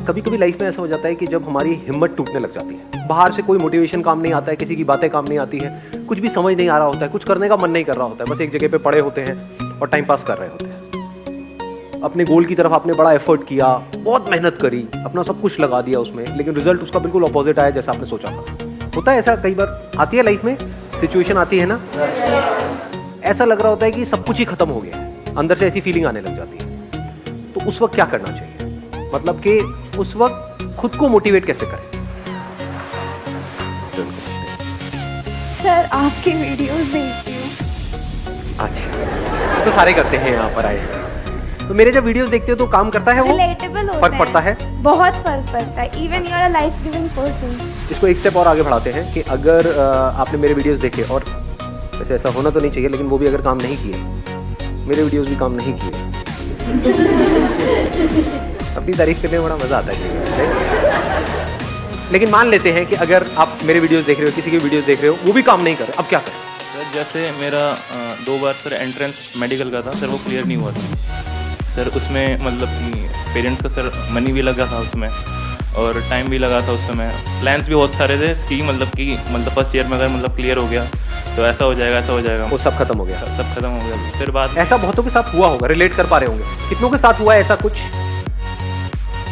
कभी कभी लाइफ में ऐसा हो जाता है कि जब हमारी हिम्मत टूटने लग जाती है, बाहर से कोई मोटिवेशन काम नहीं आता है, किसी की बातें काम नहीं आती है, कुछ भी समझ नहीं आ रहा होता है, कुछ करने का मन नहीं कर रहा होता है, बस एक जगह पे पड़े होते हैं और टाइम पास कर रहे होते हैं। अपने गोल की तरफ आपने बड़ा एफर्ट किया, बहुत मेहनत करी, अपना सब कुछ लगा दिया उसमें, लेकिन रिजल्ट उसका बिल्कुल अपोजिट आया जैसा आपने सोचा था। होता है ऐसा, कई बार आती है लाइफ में सिचुएशन आती है ना, ऐसा लग रहा होता है कि सब कुछ ही खत्म हो गया है, अंदर से ऐसी फीलिंग आने लग जाती है। तो उस वक्त क्या करना चाहिए, मतलब कि उस वक्त खुद को मोटिवेट कैसे करें? सर आपकी वीडियोस देखती हूँ। अच्छा, तो सारे करते हैं यहाँ पर आए। तो मेरे जब वीडियोस देखते हो तो काम करता है, वो रिलेटेबल होता फर्क पड़ता है, बहुत फर्क पड़ता है। Even you are a life giving person. इसको एक स्टेप और आगे बढ़ाते हैं कि अगर आपने मेरे वीडियोस देखे, और वैसे ऐसा होना तो नहीं चाहिए, लेकिन वो भी अगर काम नहीं किए, मेरे वीडियोस भी काम नहीं किए, अपनी तारीफ करने में बड़ा मजा आता है। लेकिन मान लेते हैं कि अगर आप मेरे वीडियोस देख रहे हो, किसी के वीडियोस देख रहे हो, वो भी काम नहीं कर रहे, अब क्या करें? सर जैसे मेरा 2 बार सर एंट्रेंस मेडिकल का था सर, वो क्लियर नहीं हुआ था सर। उसमें मतलब पेरेंट्स का सर मनी भी लगा था उसमें, और टाइम भी लगा था उस समय। प्लान्स भी बहुत सारे थे कि मतलब फर्स्ट ईयर में अगर मतलब क्लियर हो गया तो ऐसा हो जाएगा, ऐसा हो जाएगा, वो सब खत्म हो गया। सब खत्म हो गया। फिर बाद ऐसा बहुतों के साथ हुआ होगा, रिलेट कर पा रहे होंगे, कितनों के साथ हुआ है ऐसा कुछ?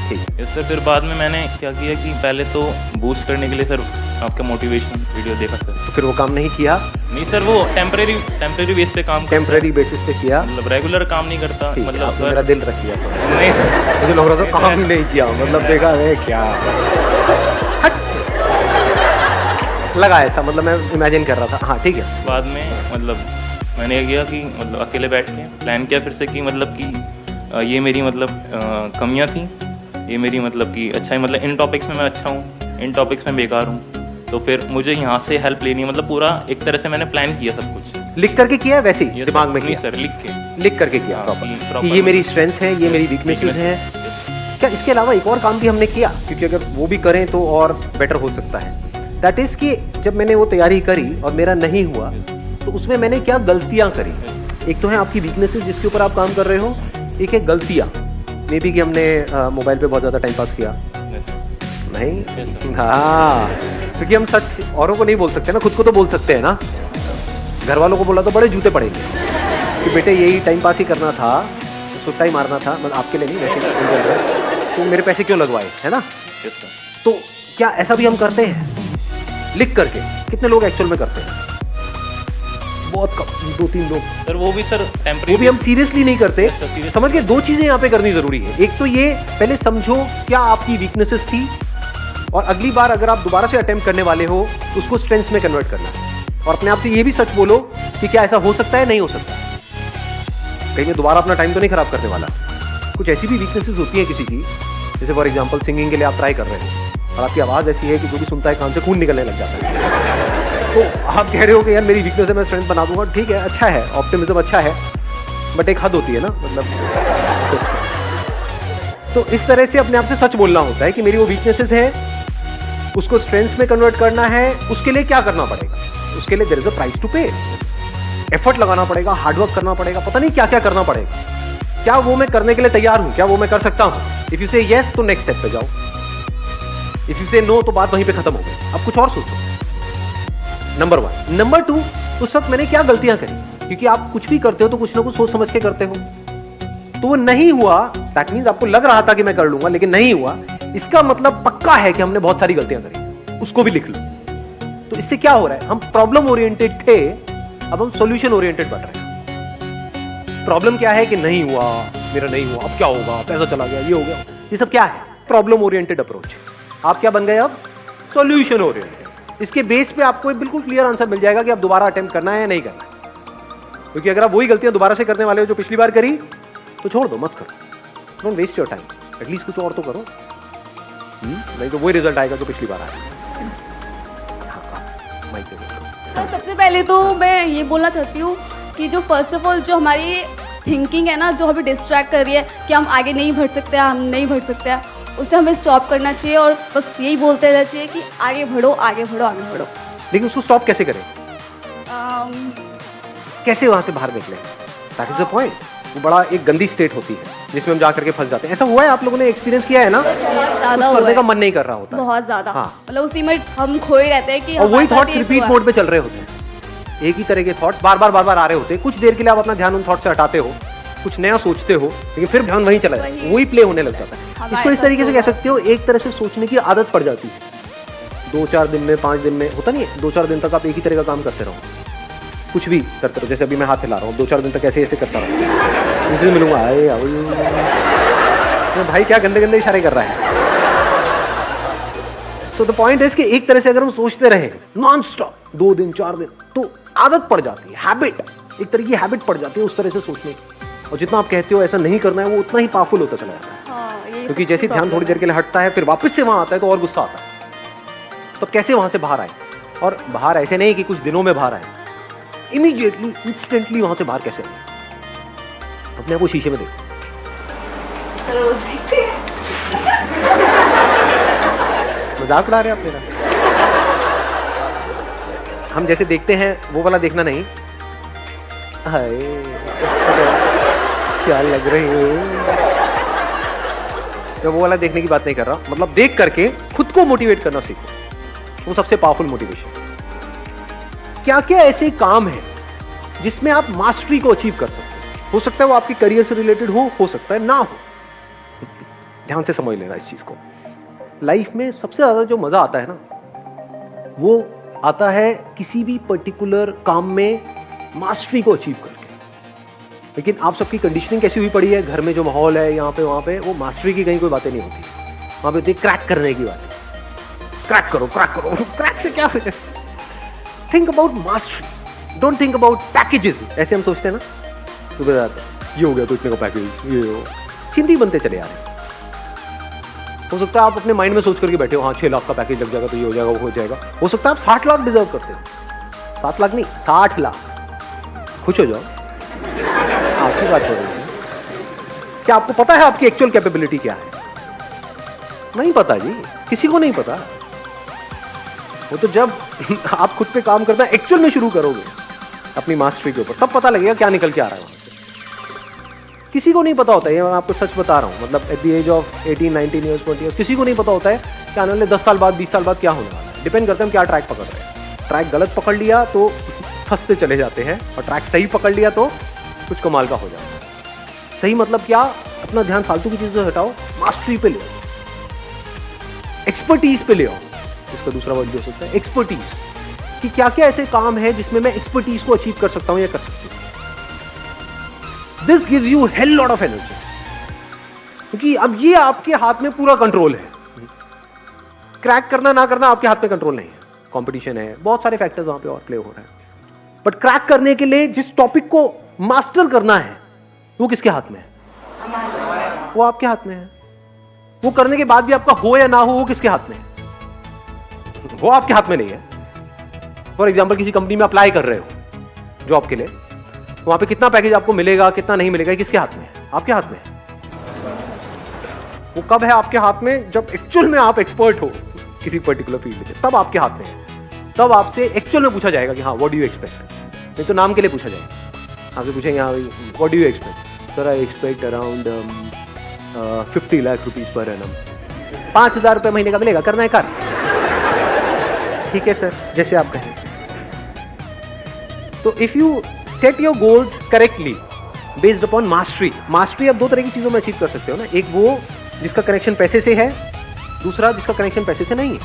ठीक। इससे फिर बाद में मैंने क्या किया कि पहले तो बूस्ट करने के लिए सर आपका मोटिवेशन वीडियो देखा सर। तो फिर वो काम नहीं किया? नहीं सर, वो टेम्परेरी बेस पे काम, टेम्परेरी बेसिस पे किया, मतलब रेगुलर काम नहीं करता। मतलब मेरा दिल रख लिया नहीं सर, मुझे लग रहा था काम नहीं किया, मतलब देखा है क्या लगा ऐसा, मतलब मैं इमेजिन कर रहा था। हाँ ठीक है। बाद में मतलब मैंने ये किया कि मतलब अकेले बैठ के प्लान किया फिर से कि मतलब कि ये मेरी मतलब कमियां थी, ये मेरी मतलब कि अच्छा है, मतलब इन टॉपिक्स में मैं अच्छा हूँ, इन टॉपिक्स में बेकार हूँ, तो फिर मुझे यहाँ से हेल्प लेनी है। मतलब पूरा एक तरह से मैंने प्लान किया सब कुछ। लिख करके किया वैसे ही दिमाग में? नहीं किया सर, लिख करके किया प्रॉपर कि ये मेरी स्ट्रेंथ है, ये मेरी वीकनेसेस है। क्या इसके अलावा एक और काम भी हमने किया? क्योंकि अगर वो भी करें तो और बेटर हो सकता है। दैट इज कि जब मैंने वो तैयारी करी और मेरा नहीं हुआ, तो उसमें मैंने क्या गलतियां करी। एक तो है आपकी वीकनेसेस जिसके ऊपर आप काम कर रहे हो, एक है गलतियां। मे बी कि हमने मोबाइल पे बहुत ज़्यादा टाइम पास किया। नहीं? हाँ, क्योंकि हम सच औरों को नहीं बोल सकते ना, खुद को तो बोल सकते हैं ना। घर वालों को बोला तो बड़े जूते पड़ेंगे कि बेटे यही टाइम पास ही करना था, सुट्टा ही मारना था, मतलब आपके लिए नहीं, वैसे तो मेरे पैसे क्यों लगवाए, है ना? तो क्या ऐसा भी हम करते हैं लिख करके? कितने लोग एक्चुअल में करते हैं? बहुत कम, 2-3 लोग सर। वो भी सर टेम्परेरी, वो भी हम सीरियसली नहीं करते। समझ के 2 चीजें यहाँ पे करनी जरूरी है। एक तो ये पहले समझो क्या आपकी वीकनेसेस थी, और अगली बार अगर आप दोबारा से अटेम्प्ट करने वाले हो उसको स्ट्रेंथ्स में कन्वर्ट करना है, और अपने आप से ये भी सच बोलो कि क्या ऐसा हो सकता है, नहीं हो सकता। कहीं मैं दोबारा अपना टाइम तो नहीं खराब करने वाला। कुछ ऐसी भी वीकनेसेस होती है किसी की, जैसे फॉर एग्जाम्पल सिंगिंग के लिए आप ट्राई कर रहे हो और आपकी आवाज़ ऐसी है कि जो भी सुनता है कान से खून निकलने लग जाता है, तो आप कह रहे हो कि यार मेरी वीकनेस है, मैं स्ट्रेंथ बना दूंगा। ठीक है, अच्छा है, ऑप्टिमिज्म अच्छा है, बट एक हद होती है ना, मतलब तो इस तरह से अपने आप से सच बोलना होता है कि मेरी वो वीकनेसेस है, उसको स्ट्रेंथ्स में कन्वर्ट करना है। उसके लिए क्या करना पड़ेगा? उसके लिए there is a price to pay. Effort लगाना पड़ेगा, हार्डवर्क करना पड़ेगा, पता नहीं क्या क्या करना पड़ेगा। क्या वो मैं करने के लिए तैयार हूं? क्या वो मैं कर सकता हूं? इफ यू से यस तो नेक्स्ट स्टेप पे जाओ, इफ यू से नो तो बात वहीं पे खत्म हो गई, अब कुछ और सोचो। नंबर 1। नंबर 2, उस वक्त मैंने क्या गलतियां करी? क्योंकि आप कुछ भी करते हो तो कुछ ना कुछ सोच समझ के करते हो, तो वो नहीं हुआ, दैट मींस आपको लग रहा था कि मैं कर लूंगा लेकिन नहीं हुआ, इसका मतलब पक्का है कि हमने बहुत सारी गलतियां करी। उसको भी लिख लो। तो इससे क्या हो रहा है, हम प्रॉब्लम ओरिएंटेड थे, अब हम सॉल्यूशन ओरिएंटेड बन रहे हैं। प्रॉब्लम क्या है कि नहीं हुआ, मेरा नहीं हुआ, अब क्या होगा, पैसा चला गया, ये हो गया, ये सब क्या है? Problem oriented approach. आप क्या बन गए अब? Solution oriented. इसके बेस पे आपको एक बिल्कुल क्लियर आंसर मिल जाएगा कि आप दोबारा अटेम्प्ट करना है या नहीं करना है। क्योंकि अगर आप वही गलतियां दोबारा से करने वाले हो जो पिछली बार करी, तो छोड़ दो, मत करो, don't waste your time, at least कुछ और तो करो। नहीं तो वही रिजल्ट आएगा जो पिछली बार आया। तो सबसे पहले तो मैं ये बोलना चाहती हूँ कि जो फर्स्ट ऑफ ऑल जो हमारी थिंकिंग है ना, जो हमें डिस्ट्रैक्ट कर रही है कि हम आगे नहीं बढ़ सकते, हम नहीं बढ़ सकते, उसे हमें स्टॉप करना चाहिए और बस यही बोलते रहना चाहिए कि आगे बढ़ो, आगे बढ़ो, आगे बढ़ो। लेकिन उसको स्टॉप कैसे करें? कैसे वहां से बाहर निकले? That is the point. वो बड़ा एक गंदी स्टेट होती है, जिसमें हम जा करके फंस जाते हैं। ऐसा हुआ है, आप लोगों ने एक्सपीरियंस किया है ना? बहुत ज्यादा कुछ हुआ करने है, का मन नहीं कर रहा होता है। बहुत ज्यादा। हाँ। मतलब उसी में हम खोए रहते हैं कि और वही हमारे साथ थॉट्स ये रिपीट हुआ। मोड पे चल रहे होते हैं। एक ही तरह के थॉट्स बार बार आ रहे होते हैं। कुछ देर के लिए आप अपना ध्यान उन थॉट से हटाते हो, कुछ नया सोचते हो, लेकिन फिर ध्यान वहीं चला जाता है, वही प्ले होने लग जाता है। हमारे इसको इस साथ तरीके से तो कह सकते हो, एक तरह से सोचने की आदत पड़ जाती है। 2-4 दिन में, 5 दिन में, होता नहीं है, 2-4 दिन तक आप एक ही तरह का काम करते रहो, कुछ भी करते रहो। जैसे अभी मैं हाथ हिला रहा हूँ, 2-4 दिन तक ऐसे ऐसे करता रहो, उस दिन मिलूंगा, आए आओ भाई क्या गंदे गंदे इशारे कर रहा है। सो द पॉइंट इज कि एक तरह से अगर हम सोचते रहे नॉन स्टॉप 2 दिन 4 दिन, तो आदत पड़ जाती है, हैबिट, एक तरह की हैबिट पड़ जाती है उस तरह से सोचने की। और जितना आप कहते हो ऐसा नहीं करना है, वो उतना ही पावरफुल होता चला जाता है। हाँ, ये क्योंकि सबसे जैसे ध्यान problem थोड़ी देर के लिए हटता है, फिर वापस से वहां आता है, तो और गुस्सा आता है। तो कैसे वहां से बाहर आए? और बाहर ऐसे नहीं कि कुछ दिनों में बाहर आए, इमीडिएटली, इंस्टेंटली वहां से बाहर कैसे आए? अपने आप को शीशे में देखो। सर रोज देखते हैं। मजाक उड़ा रहे हैं आप मेरा? हम जैसे देखते हैं वो वाला देखना नहीं, हाय क्या लग रही है, मैं वो वाला देखने की बात नहीं कर रहा। मतलब देख करके खुद को मोटिवेट करना सीखो, वो सबसे पावरफुल मोटिवेशन। क्या क्या ऐसे काम है जिसमें आप मास्टरी को अचीव कर सकते हो सकता है वो आपके करियर से रिलेटेड हो सकता है ना हो। ध्यान से समझ लेना इस चीज को। लाइफ में सबसे ज्यादा जो मजा आता है ना, वो आता है किसी भी पर्टिकुलर काम में मास्टरी को अचीव करके। लेकिन आप सबकी कंडीशनिंग कैसी हुई पड़ी है, घर में जो माहौल है, यहाँ पे वहाँ पे, वो मास्टरी की कहीं कोई बातें नहीं होती। वहाँ पे होती है क्रैक करने की बात। क्रैक करो, क्रैक करो, क्रैक से क्या है? Think about mastery, don't think about packages. ऐसे हम सोचते हैं ना, तो ये हो गया तो इतने का पैकेज, ये हो, चिंती बनते चले आ रहे हैं। हो सकता है आप अपने माइंड में सोच करके बैठे हो, हाँ 6 लाख का पैकेज लग जाएगा तो ये हो जाएगा, वो हो जाएगा। हो सकता है आप 60 लाख डिजर्व करते हो। 7 लाख नहीं, 60 लाख। खुश हो जाओ, आपकी बात हो रही है। क्या आपको पता है आपकी एक्चुअल कैपेबिलिटी क्या है? नहीं पता जी, किसी को नहीं पता। वो तो जब आप खुद पे काम करना एक्चुअल में शुरू करोगे अपनी मास्टरी के ऊपर, तब पता लगेगा क्या निकल के आ रहा है। किसी को नहीं पता होता है, ये मैं आपको सच बता रहा हूँ। मतलब at the age of 18, 19 years, 20 years, किसी को नहीं पता होता है कि आने वाले 10 साल बाद, 20 साल बाद क्या होने वाला है। डिपेंड करता है हम क्या ट्रैक पकड़ रहे हैं। ट्रैक गलत पकड़ लिया तो फंसते चले जाते हैं, और ट्रैक सही पकड़ लिया तो कुछ कमाल का हो जाता है। सही मतलब क्या? अपना ध्यान फालतू की चीजों से हटाओ, मास्टरी पे ले आओ, एक्सपर्टीज पे ले आओ। इसका दूसरा वर्ड भी हो सकता है एक्सपर्टीज, कि क्या क्या ऐसे काम है जिसमें मैं एक्सपर्टीज को अचीव कर सकता हूं या कर सकती हूँ। This gives you hell lot of energy, क्योंकि अब ये आपके हाथ में पूरा कंट्रोल है। क्रैक करना ना करना आपके हाथ में कंट्रोल नहीं है। कंपटीशन है, बहुत सारे फैक्टर्स वहां पे और प्ले हो रहे हैं। बट क्रैक करने के लिए जिस टॉपिक को मास्टर करना है, वो किसके हाथ में है? वो आपके हाथ में है। वो करने के बाद भी आपका हो या ना हो, वो किसके हाथ में है? वो आपके हाथ में नहीं है। फॉर एग्जाम्पल, किसी कंपनी में अप्लाई कर रहे हो जॉब के लिए, वहां पे कितना पैकेज आपको मिलेगा, कितना नहीं मिलेगा, किसके हाथ में है? आपके हाथ में है। वो कब है आपके हाथ में? जब एक्चुअल में आप एक्सपर्ट हो किसी पर्टिकुलर फील्ड में, तब आपके हाथ में है। तब आपसे एक्चुअल में पूछा जाएगा कि हाँ व्हाट डू यू एक्सपेक्ट। नहीं तो नाम के लिए पूछा जाएगा। आपसे पूछेंगे हाँ what do you expect. Sir I expect around 50 lakh rupees per annum. 5,000 रुपये महीने का मिलेगा, करना है कर। ठीक है सर, जैसे आप कहें। तो if you set your goals correctly based upon mastery. Mastery आप 2 तरह की चीजों में अचीव कर सकते हो ना। एक वो जिसका कनेक्शन पैसे से है, दूसरा जिसका कनेक्शन पैसे से नहीं है।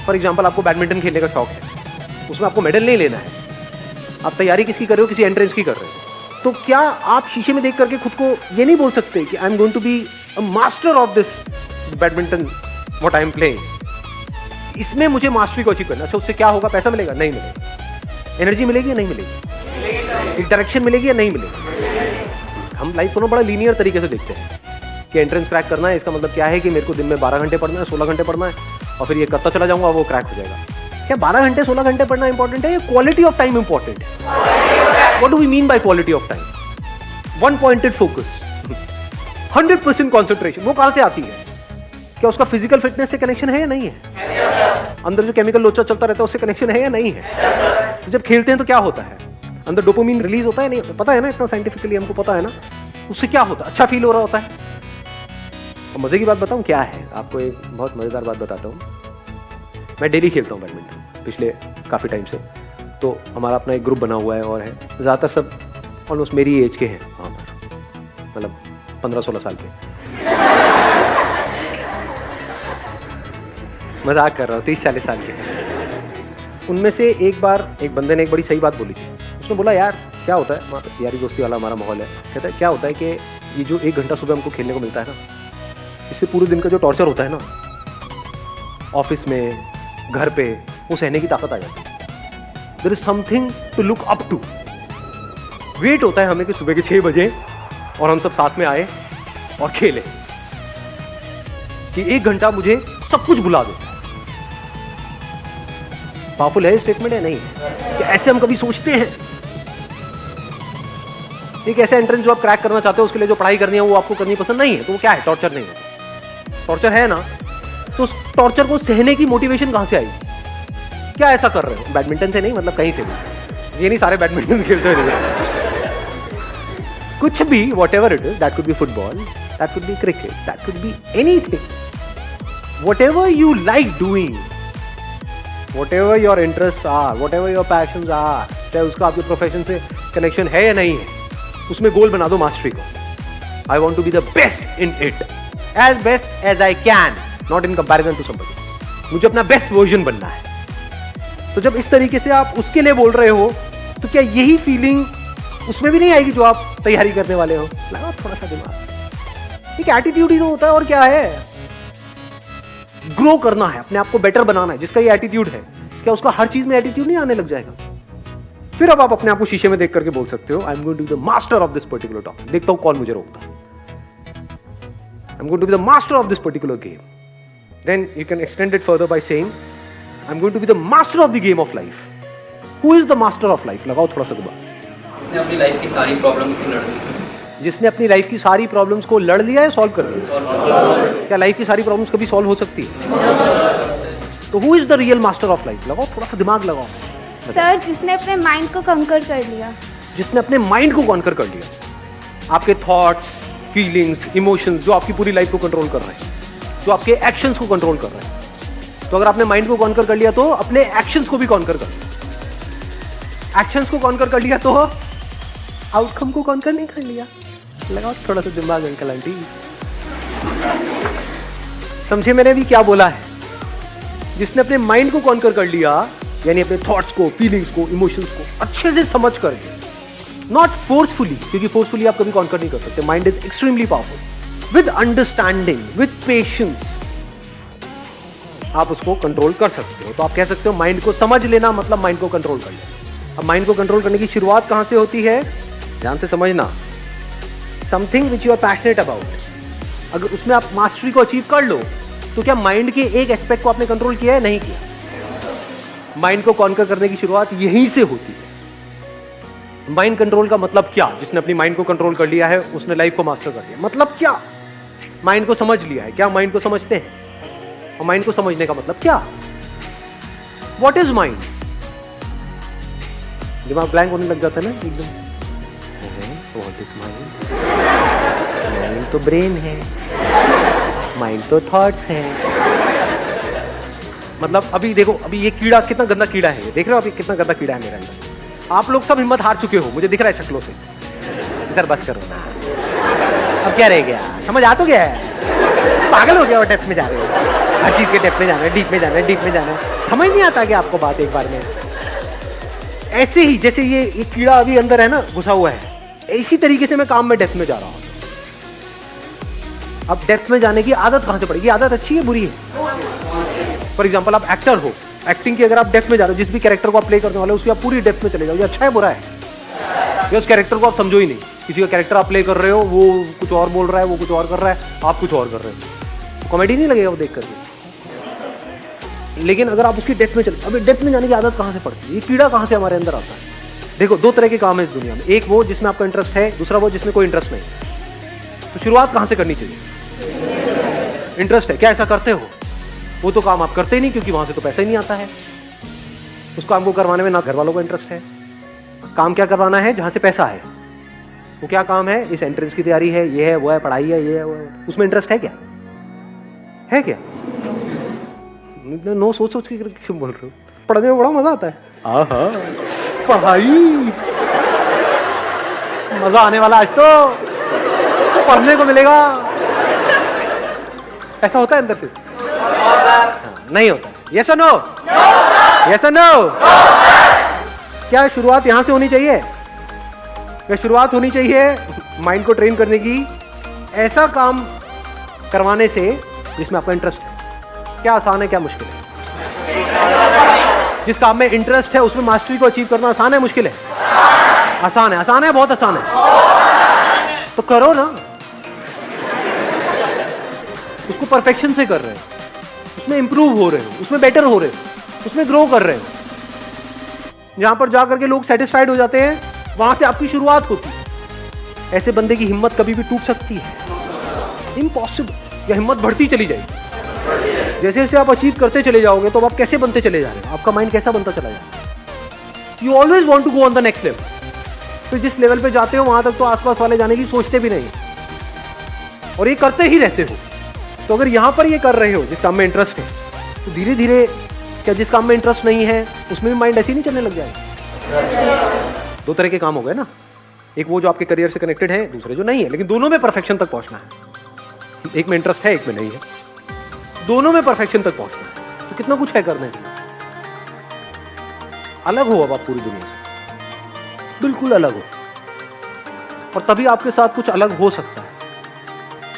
फॉर एग्जाम्पल, आपको बैडमिंटन खेलने का शौक है, उसमें आपको मेडल नहीं लेना है। आप तैयारी किसकी कर रहे हो? किसी एंट्रेंस की कर रहे हो। तो क्या आप शीशे में देख करके खुद को ये नहीं बोल सकते कि I am going to be a master of this badminton what I am playing. इसमें मुझे मास्टरी को अचीव करना। अच्छा, उससे क्या होगा? पैसा मिलेगा? नहीं मिलेगा। एनर्जी मिलेगी या नहीं मिलेगी? एक डायरेक्शन मिलेगी या नहीं मिलेगी? हम लाइफ को ना बड़ा लीनियर तरीके से देखते हैं कि एंट्रेंस क्रैक करना है, इसका मतलब क्या है कि मेरे को दिन में 12 घंटे पढ़ना है, 16 घंटे पढ़ना है, और फिर ये करता चला जाऊंगा, वो क्रैक हो जाएगा। क्या 12 घंटे 16 घंटे पढ़ना इंपॉर्टेंट है या क्वालिटी ऑफ टाइम इंपॉर्टेंट है? What do we mean by quality of time? One pointed focus, 100% concentration. वो कहां से आती है? क्या उसका फिजिकल फिटनेस से कनेक्शन है या नहीं है? अंदर जो केमिकल लोचा चलता रहता है उससे कनेक्शन है या नहीं है? तो जब खेलते हैं तो क्या होता है? अंदर डोपामिन रिलीज होता है नहीं होता? पता है ना, इतना साइंटिफिकली हमको पता है ना उससे क्या होता है? अच्छा फील हो रहा होता है। और मजे की बात बताऊं क्या है आपको, एक बहुत मजेदार बात बताता हूँ। मैं डेली खेलता हूँ बैडमिंटन पिछले काफी टाइम से। तो हमारा अपना एक ग्रुप बना हुआ है और है, ज्यादातर सब ऑलमोस्ट मेरी एज के हैं वहाँ पर, मतलब 15-16 साल के। मजाक कर रहा हूँ, 30-40 साल के। उनमें से एक बार एक बंदे ने एक बड़ी सही बात बोली थी। उसने बोला यार क्या होता है, वहाँ पर यारी दोस्ती वाला हमारा माहौल है, कहता है क्या होता है कि ये जो 1 घंटा सुबह हमको खेलने को मिलता है ना, इससे पूरे दिन का जो टॉर्चर होता है ना ऑफिस में, घर पे, वो सहने की ताकत आ जाती है। There is something to look up to. Wait होता है हमें कि सुबह के 6 बजे और हम सब साथ में आए और खेलें, कि 1 घंटा मुझे सब कुछ भुला दे। पावरफुल है स्टेटमेंट है नहीं कि ऐसे हम कभी सोचते हैं? एक ऐसा एंट्रेंस जो आप क्रैक करना चाहते हो, उसके लिए जो पढ़ाई करनी है वो आपको करनी पसंद नहीं है, तो वो क्या है? टॉर्चर नहीं है। टॉर्चर है ना, तो उस टॉर्चर को सहने की मोटिवेशन कहां से आएगी? क्या ऐसा कर रहे हो? बैडमिंटन से नहीं, मतलब कहीं से भी। ये नहीं सारे बैडमिंटन खेलते हैं, कुछ भी, whatever it is, that could be football, that could be cricket, that could be anything, whatever you like doing, whatever your interest are, whatever your passion are, चाहे उसका आपके profession से connection है या नहीं है, उसमें गोल बना दो मास्टरी को। I want to be the best in it, as best as I can, not in comparison to somebody. मुझे अपना बेस्ट वर्जन बनना है। तो जब इस तरीके से आप उसके लिए बोल रहे हो, तो क्या यही फीलिंग उसमें भी नहीं आएगी जो आप तैयारी करने वाले हो? लगा थोड़ा सा दिमाग। एक एटीट्यूड ही तो होता है, और क्या है? ग्रो करना है, अपने आप को बेटर बनाना है। जिसका ये एटीट्यूड है, क्या उसका हर चीज में एटीट्यूड नहीं आने लग जाएगा? फिर अब आप अपने आप को शीशे में देख करके बोल सकते हो, I am going to be the master of this particular topic. देखता हूं कौन मुझे रोकता है। I am going to be the master of this particular game. Then you can extend it further by saying, I am going to be the master of the game of life. Who is the master of life? लगाओ थोड़ा सा दोबारा। जिसने अपनी life की सारी problems को लड़ ली। जिसने अपनी लाइफ की सारी प्रॉब्लम्स को लड़ लिया है, सॉल्व कर लिया। क्या लाइफ की सारी प्रॉब्लम्स कभी सॉल्व हो सकती है? तो who is the real master of life? लगाओ थोड़ा सा दिमाग लगाओ। सर, जिसने अपने माइंड को कंकर कर लिया। जिसने अपने माइंड को कॉन्कर कर लिया। आपके थॉट्स, फीलिंग्स, इमोशंस जो आपकी पूरी लाइफ को कंट्रोल कर रहे हैं, जो आपके एक्शंस को कंट्रोल कर रहे हैं। तो अगर आपने माइंड को कॉन्कर कर लिया, तो अपने एक्शंस को भी कॉन्कर कर लिया। एक्शंस को कॉन्कर कर लिया, तो आउटकम को कॉन्कर नहीं कर लिया। लगाओ थोड़ा सा दिमाग अंकल आंटी। समझे मैंने भी क्या बोला है? जिसने अपने माइंड को कॉन्कर कर लिया, यानी अपने थॉट्स को, फीलिंग्स को, इमोशंस को अच्छे से समझ करके, नॉट फोर्सफुली, क्योंकि फोर्सफुली आप कभी कॉन्कर नहीं कर सकते। Mind is extremely powerful. With understanding, with patience आप उसको कंट्रोल कर सकते हो। तो आप कह सकते हो माइंड को समझ लेना मतलब माइंड को कंट्रोल कर लेना। अब माइंड को कंट्रोल करने की शुरुआत कहां से होती है? ध्यान से समझना। Something which you are passionate about, अगर उसमें आप मास्टरी को अचीव कर लो, तो क्या माइंड के एक एस्पेक्ट को आपने कंट्रोल किया है? नहीं किया। माइंड को कॉन्कर करने की शुरुआत यहीं से होती है। माइंड कंट्रोल का मतलब क्या? जिसने अपनी माइंड को कंट्रोल कर लिया है, उसने लाइफ को मास्टर कर लिया। मतलब क्या? माइंड को समझ लिया है। क्या माइंड को समझते हैं? और माइंड को समझने का मतलब क्या? What is mind? दिमाग ब्लैंक होने लग जाता है ना एकदम। What is mind? माइंड तो ब्रेन है, माइंड तो थॉट्स हैं। मतलब अभी देखो, अभी ये कीड़ा कितना गंदा कीड़ा है, देख रहे हो अभी कितना गंदा कीड़ा है मेरे अंदर। आप लोग सब हिम्मत हार चुके हो, मुझे दिख रहा है शक्लों से। इधर बस करो ना, अब क्या रह गया? समझ आ तो गया है? पागल हो गया और डेप्थ में जा रहे हो, हर चीज के डेप्थ में जाना है, डीप में जाना है, डीप में जाना है। समझ नहीं आता कि आपको बात एक बार में। ऐसे ही जैसे ये कीड़ा अभी अंदर है ना, घुसा हुआ है, इसी तरीके से मैं काम में डेप्थ में जा रहा हूँ। अब डेप्थ में जाने की आदत कहां से पड़ेगी? आदत अच्छी है बुरी है? फॉर एग्जाम्पल आप एक्टर हो, एक्टिंग की अगर आप डेप्थ में जा रहे हो, जिस भी कैरेक्टर को आप प्ले करने वाले हो उसकी आप पूरी डेप्थ में चले जाओ, ये अच्छा है बुरा है? या उस कैरेक्टर को आप समझो ही नहीं। किसी का कैरेक्टर आप प्ले कर रहे हो, वो कुछ और बोल रहा है, वो कुछ और कर रहा है, आप कुछ और कर रहे हो, तो कॉमेडी नहीं लगेगा वो देख करके। लेकिन अगर आप उसकी डेप्थ में चले, अभी डेप्थ में जाने की आदत कहां से पड़ती है? ये कीड़ा कहां से हमारे अंदर आता है? देखो, 2 तरह के काम है इस दुनिया में, एक वो जिसमें आपका इंटरेस्ट है, दूसरा वो जिसमें कोई इंटरेस्ट नहीं। तो शुरुआत कहां से करनी चाहिए? इंटरेस्ट है, क्या ऐसा करते हो? वो तो काम आप करते ही नहीं, क्योंकि वहां से तो पैसा ही नहीं आता है। उस काम को करवाने में ना घर वालों को इंटरेस्ट है। काम क्या करवाना है? जहां से पैसा है। वो क्या काम है, इस एंट्रेंस की तैयारी है, ये है, वो है, पढ़ाई है, ये है, वो है, उसमें इंटरेस्ट है क्या? है क्या? नो सोच सोच के क्यों बोल रहे हो? पढ़ने में बड़ा मजा आता है। आहा, पढ़ाई मजा आने वाला, आज तो पढ़ने को मिलेगा। ऐसा होता है अंदर से? नहीं होता। यस और नो? यस और नो? क्या शुरुआत यहां से होनी चाहिए? क्या शुरुआत होनी चाहिए माइंड को ट्रेन करने की ऐसा काम करवाने से जिसमें आपका इंटरेस्ट है? क्या आसान है, क्या मुश्किल है? जिस काम में इंटरेस्ट है उसमें मास्टरी को अचीव करना आसान है, मुश्किल है? आसान है। आसान है, बहुत आसान है। तो करो ना। उसको परफेक्शन से कर रहे हो, उसमें इंप्रूव हो रहे हो, उसमें बेटर हो रहे हो, उसमें ग्रो कर रहे हो। जहां पर जाकर के लोग सेटिस्फाइड हो जाते हैं, वहां से आपकी शुरुआत होती है। ऐसे बंदे की हिम्मत कभी भी टूट सकती है? इम्पॉसिबल। या हिम्मत बढ़ती चली जाएगी। जैसे जैसे आप अचीव करते चले जाओगे तो आप कैसे बनते चले जा रहे हो, आपका माइंड कैसा बनता चला जाएगा। You always want to go on the next level. फिर जिस लेवल पे जाते हो वहां तक तो आसपास वाले जाने की सोचते भी नहीं, और ये करते ही रहते हो। तो अगर यहां पर ये कर रहे हो जिस काम में इंटरेस्ट है, तो धीरे धीरे क्या जिस काम में इंटरेस्ट नहीं है उसमें भी माइंड ऐसे ही नहीं चलने लग जाएगा। दो तरह के काम हो गए ना, एक वो जो आपके करियर से कनेक्टेड है, दूसरे जो नहीं है, लेकिन दोनों में परफेक्शन तक पहुंचना है। एक में इंटरेस्ट है, एक में नहीं है, दोनों में परफेक्शन तक पहुंचना है। तो कितना कुछ है करने के लिए। अलग हो अब आप पूरी दुनिया से, बिल्कुल अलग हो, और तभी आपके साथ कुछ अलग हो सकता है,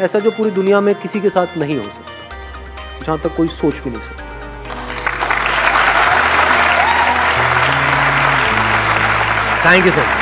ऐसा जो पूरी दुनिया में किसी के साथ नहीं हो सकता, जहां तक कोई सोच भी नहीं सकता। Thank you sir.